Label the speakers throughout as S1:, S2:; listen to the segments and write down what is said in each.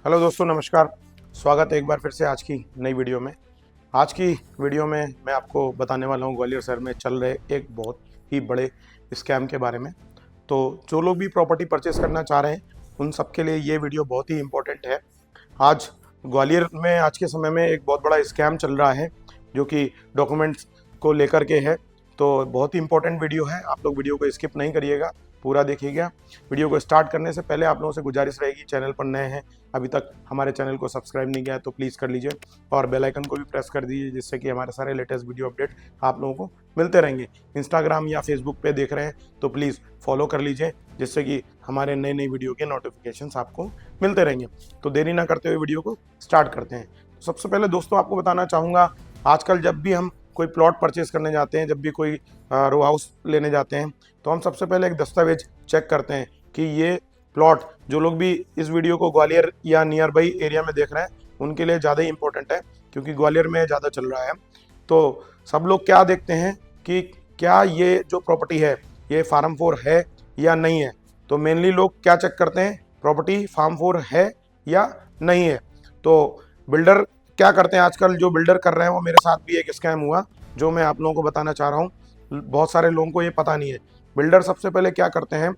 S1: Hello दोस्तों, नमस्कार। स्वागत है एक बार फिर से आज की नई वीडियो में। आज की वीडियो में मैं आपको बताने वाला हूँ ग्वालियर शहर में चल रहे एक बहुत ही बड़े स्कैम के बारे में। तो जो लोग भी प्रॉपर्टी परचेस करना चाह रहे हैं उन सब के लिए ये वीडियो बहुत ही इम्पोर्टेंट है। आज ग्वालियर में आज के समय में एक बहुत बड़ा स्कैम चल रहा है जो कि डॉक्यूमेंट्स को लेकर के है। तो बहुत ही इंपॉर्टेंट वीडियो है, आप लोग वीडियो को स्किप नहीं करिएगा, पूरा देखिएगा। वीडियो को स्टार्ट करने से पहले आप लोगों से गुजारिश रहेगी, चैनल पर नए हैं, अभी तक हमारे चैनल को सब्सक्राइब नहीं किया है तो प्लीज़ कर लीजिए और बेल आइकन को भी प्रेस कर दीजिए, जिससे कि हमारे सारे लेटेस्ट वीडियो अपडेट आप लोगों को मिलते रहेंगे। इंस्टाग्राम या फेसबुक पे देख रहे हैं तो प्लीज़ फॉलो कर लीजिए, जिससे कि हमारे नए नए वीडियो के नोटिफिकेशंस आपको मिलते रहेंगे। तो देरी ना करते हुए वीडियो को स्टार्ट करते हैं। सबसे पहले दोस्तों आपको बताना चाहूँगा, आजकल जब भी हम कोई प्लॉट परचेस करने जाते हैं, जब भी कोई रो हाउस लेने जाते हैं, तो हम सबसे पहले एक दस्तावेज चेक करते हैं कि ये प्लॉट, जो लोग भी इस वीडियो को ग्वालियर या नियर बाई एरिया में देख रहे हैं उनके लिए ज़्यादा ही इंपॉर्टेंट है, क्योंकि ग्वालियर में ज़्यादा चल रहा है। तो सब लोग क्या देखते हैं कि क्या ये जो प्रॉपर्टी है ये फार्म 4 है या नहीं है। तो मेनली लोग क्या चेक करते हैं, प्रॉपर्टी फार्म 4 है या नहीं है। तो बिल्डर क्या करते हैं, आजकल जो बिल्डर कर रहे हैं, वो मेरे साथ भी एक स्कैम हुआ जो मैं आप लोगों को बताना चाह रहा हूँ। बहुत सारे लोगों को ये पता नहीं है। बिल्डर सबसे पहले क्या करते हैं,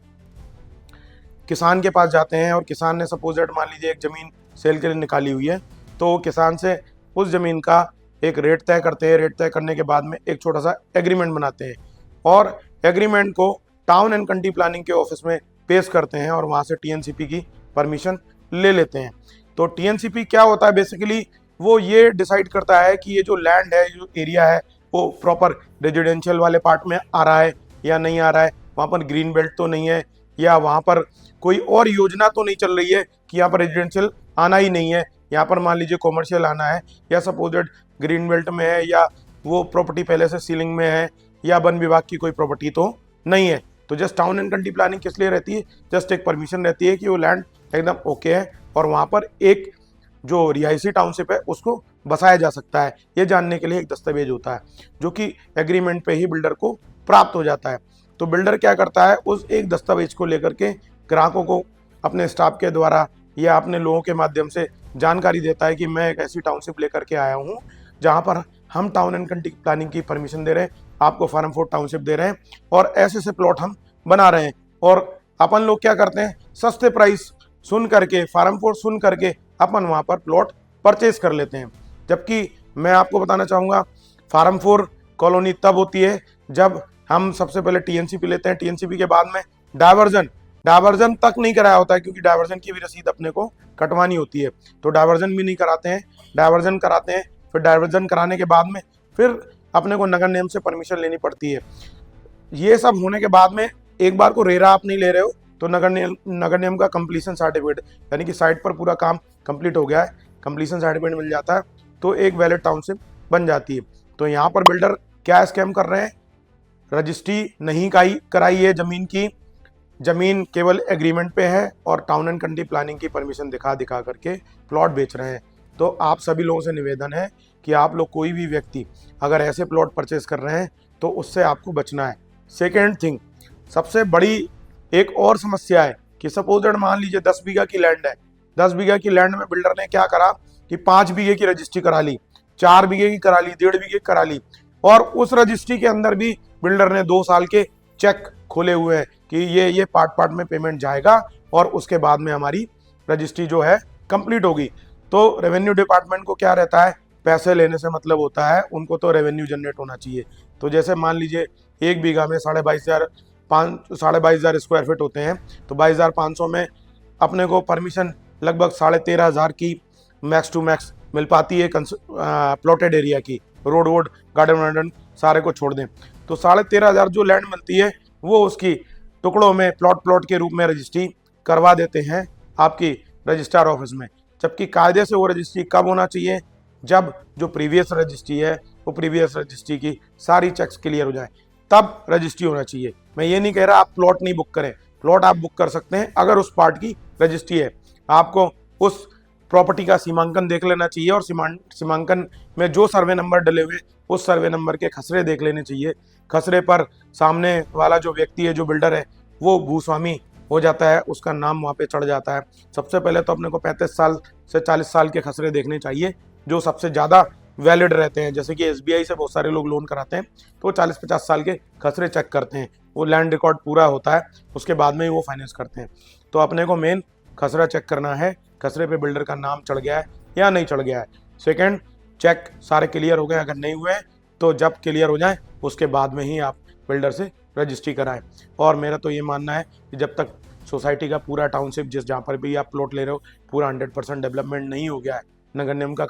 S1: किसान के पास जाते हैं और किसान ने सपोज दैट मान लीजिए एक ज़मीन सेल के लिए निकाली हुई है, तो किसान से उस ज़मीन का एक रेट तय करते हैं। रेट तय करने के बाद में एक छोटा सा एग्रीमेंट बनाते हैं और एग्रीमेंट को टाउन एंड कंट्री प्लानिंग के ऑफिस में पेश करते हैं और वहाँ से टीएनसीपी की परमिशन ले लेते हैं। तो टीएनसीपी क्या होता है, बेसिकली वो ये डिसाइड करता है कि ये जो लैंड है, जो एरिया है, वो प्रॉपर रेजिडेंशियल वाले पार्ट में आ रहा है या नहीं आ रहा है, वहाँ पर ग्रीन बेल्ट तो नहीं है, या वहाँ पर कोई और योजना तो नहीं चल रही है कि यहाँ पर रेजिडेंशियल आना ही नहीं है, यहाँ पर मान लीजिए कॉमर्शियल आना है, या सपोजेड ग्रीन बेल्ट में है, या वो प्रॉपर्टी पहले से सीलिंग में है, या वन विभाग की कोई प्रॉपर्टी तो नहीं है। तो just town and country planning किस लिए रहती है, जस्ट एक परमिशन रहती है कि वो लैंड एकदम ओके है और वहाँ पर एक जो रिहायशी टाउनशिप है उसको बसाया जा सकता है। ये जानने के लिए एक दस्तावेज होता है जो कि एग्रीमेंट पे ही बिल्डर को प्राप्त हो जाता है। तो बिल्डर क्या करता है, उस एक दस्तावेज को लेकर के ग्राहकों को अपने स्टाफ के द्वारा या अपने लोगों के माध्यम से जानकारी देता है कि मैं एक ऐसी टाउनशिप लेकर के आया हूँ जहाँ पर हम टाउन एंड कंट्री प्लानिंग की परमिशन दे रहे हैं, आपको फार्म 4 टाउनशिप दे रहे हैं और ऐसे ऐसे प्लॉट हम बना रहे हैं। और अपन लोग क्या करते हैं, सस्ते प्राइस सुन करके, फार्म 4 सुन करके अपन वहाँ पर प्लॉट परचेज कर लेते हैं। जबकि मैं आपको बताना चाहूँगा, फार्म 4 कॉलोनी तब होती है जब हम सबसे पहले टीएनसीपी लेते हैं। टीएनसीपी के बाद में डायवर्जन तक नहीं कराया होता है, क्योंकि डायवर्जन की भी रसीद अपने को कटवानी होती है। तो डायवर्जन भी नहीं कराते हैं, डायवर्जन कराते हैं, फिर डायवर्जन कराने के बाद में फिर अपने को नगर निगम से परमिशन लेनी पड़ती है। ये सब होने के बाद में एक बार को रेरा आप नहीं ले रहे हो तो नगर निगम का कंप्लीशन सर्टिफिकेट, यानी कि साइट पर पूरा काम कंप्लीट हो गया है, कंप्लीशन सर्टिफिकेट मिल जाता है, तो एक वैलिड टाउनशिप बन जाती है। तो यहाँ पर बिल्डर क्या स्कैम कर रहे हैं, रजिस्ट्री नहीं कराई है ज़मीन की, ज़मीन केवल एग्रीमेंट पे है और टाउन एंड कंट्री प्लानिंग की परमिशन दिखा करके प्लॉट बेच रहे हैं। तो आप सभी लोगों से निवेदन है कि आप लोग, कोई भी व्यक्ति अगर ऐसे प्लॉट परचेस कर रहे हैं तो उससे आपको बचना है। सेकेंड थिंग, सबसे बड़ी एक और समस्या है कि सपोज मान लीजिए 10 बीघा की लैंड है, 10 बीघा की लैंड में बिल्डर ने क्या करा कि 5 बीघे की रजिस्ट्री करा ली, 4 बीघे की करा ली, 1.5 बीघे की करा ली, और उस रजिस्ट्री के अंदर भी बिल्डर ने 2 साल के चेक खोले हुए हैं कि ये पार्ट में पेमेंट जाएगा और उसके बाद में हमारी रजिस्ट्री जो है कंप्लीट होगी। तो रेवेन्यू डिपार्टमेंट को क्या रहता है, पैसे लेने से मतलब होता है, उनको तो रेवेन्यू जनरेट होना चाहिए। तो जैसे मान लीजिए 1 बीघा में 22,500 स्क्वायर फीट होते हैं, तो 22,500 में अपने को परमिशन लगभग 13,500 की मैक्स टू मैक्स मिल पाती है प्लॉटेड एरिया की, रोड वोड गार्डन वार्डन सारे को छोड़ दें तो 13,500 जो लैंड मिलती है वो उसकी टुकड़ों में प्लॉट के रूप में रजिस्ट्री करवा देते हैं आपकी रजिस्ट्रार ऑफिस में। जबकि कायदे से वो रजिस्ट्री कब होना चाहिए, जब जो प्रीवियस रजिस्ट्री है वो प्रीवियस रजिस्ट्री की सारी चेक्स क्लियर हो जाए, तब रजिस्ट्री होना चाहिए। मैं ये नहीं कह रहा आप प्लॉट नहीं बुक करें, प्लॉट आप बुक कर सकते हैं अगर उस पार्ट की रजिस्ट्री है। आपको उस प्रॉपर्टी का सीमांकन देख लेना चाहिए और सीमांकन में जो सर्वे नंबर डले हुए उस सर्वे नंबर के खसरे देख लेने चाहिए। खसरे पर सामने वाला जो व्यक्ति है, जो बिल्डर है, वो भूस्वामी हो जाता है, उसका नाम वहाँ पे चढ़ जाता है। सबसे पहले तो अपने को 35 साल से 40 साल के खसरे देखने चाहिए जो सबसे ज़्यादा वैलिड रहते हैं। जैसे कि एसबीआई से बहुत सारे लोग लोन कराते हैं तो 40-50 साल के खसरे चेक करते हैं, वो लैंड रिकॉर्ड पूरा होता है, उसके बाद में ही वो फाइनेंस करते हैं। तो अपने को मेन खसरा चेक करना है, खसरे पे बिल्डर का नाम चढ़ गया है या नहीं चढ़ गया है। सेकंड, चेक सारे क्लियर हो गए, अगर नहीं हुए तो जब क्लियर हो जाए उसके बाद में ही आप बिल्डर से रजिस्ट्री कराएं। और मेरा तो ये मानना है कि जब तक सोसाइटी का पूरा टाउनशिप जिस जहाँ पर भी आप प्लॉट ले रहे हो पूरा 100% डेवलपमेंट नहीं हो गया है, नगर निगम का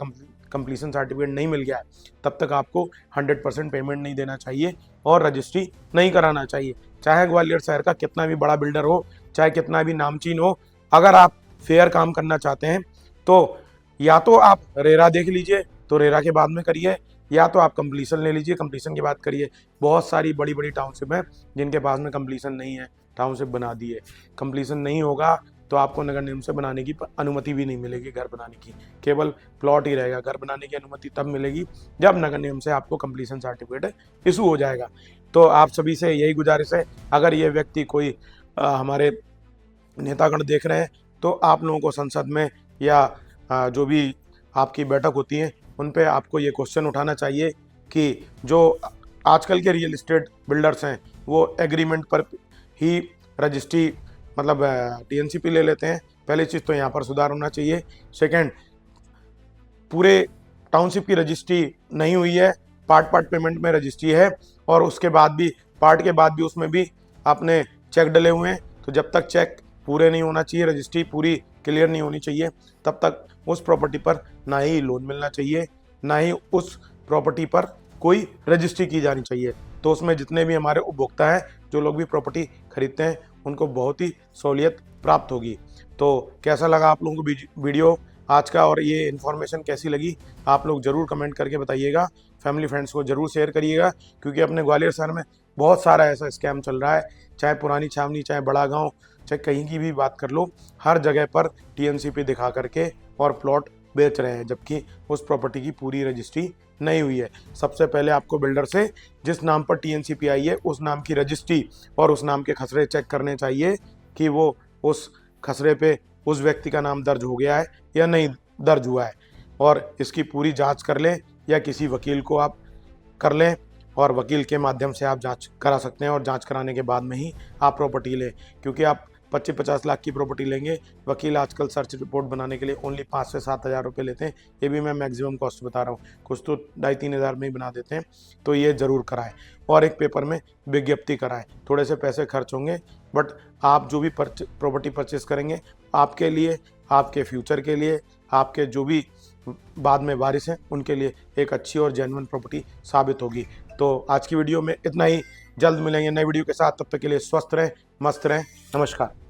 S1: कंप्लीशन सर्टिफिकेट नहीं मिल गया है, तब तक आपको 100% पेमेंट नहीं देना चाहिए और रजिस्ट्री नहीं कराना चाहिए। चाहे ग्वालियर शहर का कितना भी बड़ा बिल्डर हो, चाहे कितना भी नामचीन हो, अगर आप फेयर काम करना चाहते हैं तो या तो आप रेरा देख लीजिए, तो रेरा के बाद में करिए, या तो आप कंप्लीशन ले लीजिए, कंप्लीशन के बाद करिए। बहुत सारी बड़ी बड़ी टाउनशिप है जिनके पास में कंप्लीशन नहीं है, टाउनशिप बना दी है। कंप्लीशन नहीं होगा तो आपको नगर निगम से बनाने की अनुमति भी नहीं मिलेगी, घर बनाने की, केवल प्लॉट ही रहेगा। घर बनाने की अनुमति तब मिलेगी जब नगर निगम से आपको कंप्लीशन सर्टिफिकेट इशू हो जाएगा। तो आप सभी से यही गुजारिश है, अगर ये व्यक्ति कोई हमारे नेतागण देख रहे हैं तो आप लोगों को संसद में या जो भी आपकी बैठक होती है उन पे आपको ये क्वेश्चन उठाना चाहिए कि जो आजकल के रियल इस्टेट बिल्डर्स हैं वो एग्रीमेंट पर ही रजिस्ट्री मतलब टीएनसीपी ले लेते हैं। पहली चीज़ तो यहाँ पर सुधार होना चाहिए। सेकंड, पूरे टाउनशिप की रजिस्ट्री नहीं हुई है, पार्ट पेमेंट में रजिस्ट्री है और उसके बाद भी पार्ट के बाद भी उसमें भी आपने चेक डले हुए हैं। तो जब तक चेक पूरे नहीं होना चाहिए, रजिस्ट्री पूरी क्लियर नहीं होनी चाहिए, तब तक उस प्रॉपर्टी पर ना ही लोन मिलना चाहिए, ना ही उस प्रॉपर्टी पर कोई रजिस्ट्री की जानी चाहिए। तो उसमें जितने भी हमारे उपभोक्ता हैं, जो लोग भी प्रॉपर्टी खरीदते हैं, उनको बहुत ही सहूलियत प्राप्त होगी। तो कैसा लगा आप लोगों को वीडियो आज का, और ये इन्फॉर्मेशन कैसी लगी आप लोग ज़रूर कमेंट करके बताइएगा। फैमिली फ्रेंड्स को ज़रूर शेयर करिएगा, क्योंकि अपने ग्वालियर शहर में बहुत सारा ऐसा स्कैम चल रहा है। चाहे पुरानी छावनी, चाहे बड़ा गांव, चाहे कहीं की भी बात कर लो, हर जगह पर टीएनसीपी दिखा करके और प्लॉट बेच रहे हैं, जबकि उस प्रॉपर्टी की पूरी रजिस्ट्री नहीं हुई है। सबसे पहले आपको बिल्डर से जिस नाम पर टीएनसीपी आई है उस नाम की रजिस्ट्री और उस नाम के खसरे चेक करने चाहिए कि वो उस खसरे पे उस व्यक्ति का नाम दर्ज हो गया है या नहीं दर्ज हुआ है, और इसकी पूरी जांच कर लें या किसी वकील को आप कर लें, और वकील के माध्यम से आप जांच करा सकते हैं और जांच कराने के बाद में ही आप प्रॉपर्टी लें। क्योंकि आप 25-50 लाख की प्रॉपर्टी लेंगे, वकील आजकल सर्च रिपोर्ट बनाने के लिए ओनली 5 से 7 हज़ार रुपये लेते हैं। ये भी मैं मैक्सिमम कॉस्ट बता रहा हूँ, कुछ तो 2.5-3 हज़ार में ही बना देते हैं। तो ये ज़रूर कराएं और एक पेपर में विज्ञप्ति कराएं। थोड़े से पैसे खर्च होंगे, बट आप जो भी प्रॉपर्टी परचेस करेंगे आपके लिए, आपके फ्यूचर के लिए, आपके जो भी बाद में वारिस हैं उनके लिए एक अच्छी और जेन्युइन प्रॉपर्टी साबित होगी। तो आज की वीडियो में इतना ही, जल्द मिलेंगे नए वीडियो के साथ, तब तक के लिए स्वस्थ रहें, मस्त रहें, नमस्कार।